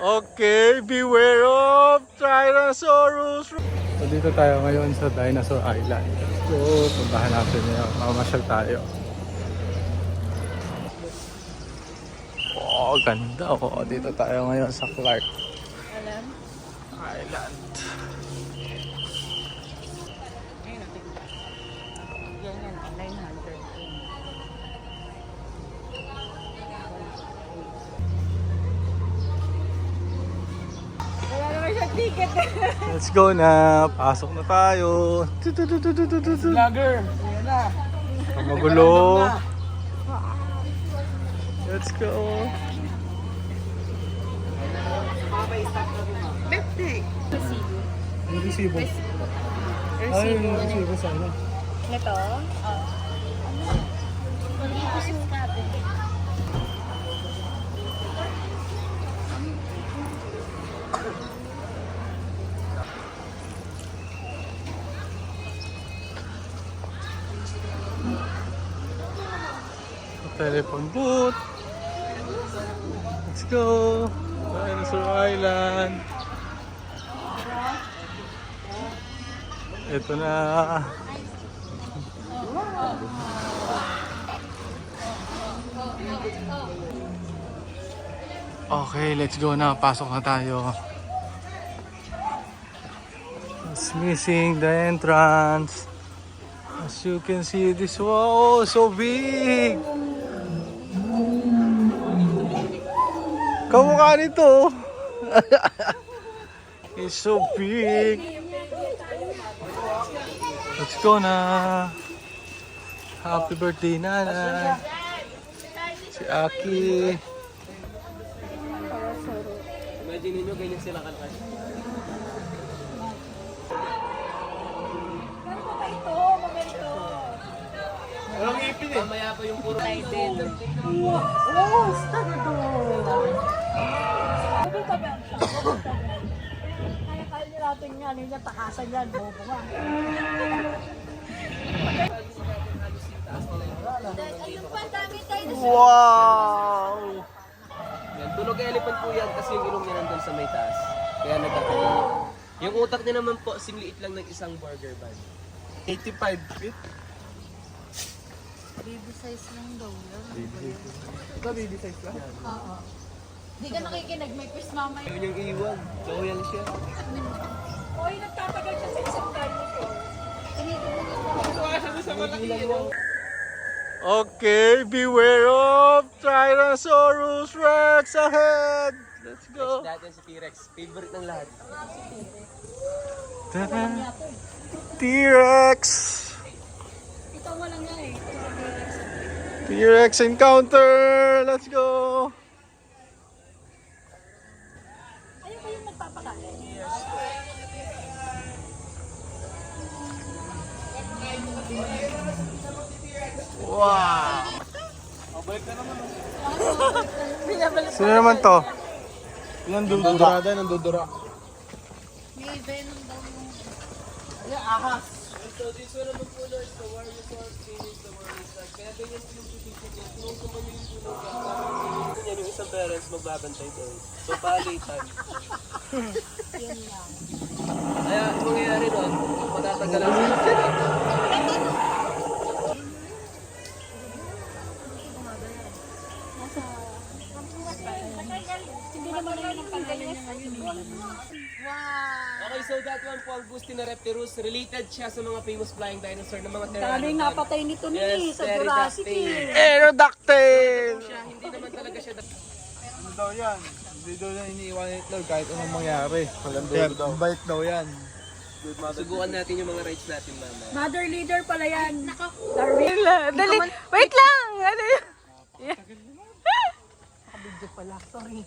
Okay, beware of Tyrannosaurus. So dito tayo ngayon sa Dinosaur Island. So, puntahan natin yun. Mamasyal tayo. Oh, ganda. Oh, dito tayo ngayon sa Clark Island. Let's go na. Pasok na tayo. Vlogger. Ayan na. Magulo. Let's go. Birthday. Yung resibo. Ay, yung resibo sa ano? Ito? Oo. Mag-iipusin natin. Telephone booth. Let's go. Dinosaur Island. Ito na. Okay, let's go na. Pasok na tayo. It's missing the entrance. As you can see, this wow, so big. Kamukha nito. It's so big. Let's go na. Happy birthday, nanay. Si Aki. Imagine nyo, ganyan sila kalakad. Walang ipin eh. Mamaya pa yung puro. Oh, stop ito. Kaya niya natin nga, ano niya, takasan yan, bobo nga. Wow! Yan, tunog elephant po yan kasi yung ilong niya nandun sa may taas. Kaya nagkakaroon. Yung utak niya naman po, singliit lang ng isang burger bun. 85 feet. Baby size lang daw yan. Ito baby size lang. Oo. Di ka nakikinig, may quiz mama Yun yung iwan. Choyang siya. Hoy, nagtatagal siya sa isang dinosaur. Okay, beware of Tyrannosaurus Rex ahead. Let's go. Dati si T-Rex. Favorite ng lahat. Tada. T-Rex. Ito mo lang yan eh. T-Rex encounter. Let's go. Ayun ba yung nagpapakain? Wow. Sino naman to? Yung dudura. Nandudura. May venom daw yung... So this one naman po Lord, the Warrior Phoenix, the Warrior Stag. Kaya ganyan po yung position niya. Kung kuman yung tulog ka, ganyan yung isang parents magbabantay doon. So palitan. Yun lang. Kaya ang mangyayari doon, matatagalan sila. Hindi naman na yung panggaling niya ngayon eh. Wow! Okay, so that one po ang Gustinarepterus. Related siya sa mga famous flying dinosaur ng mga Daming pteranodon. napatay nito ni Yes, sa Jurassic pterodactyl. eh. Aerodactyl. Siya, hindi naman talaga siya Ano daw yan? Hindi daw yan iniiwan ni Hitler kahit anong mangyari. Third bite daw yan. Subukan natin yung mga rights natin, mama. Mother leader pala yan. Darwin. Dali, wait lang! Ano yun? Nakabidyo pala. Sorry.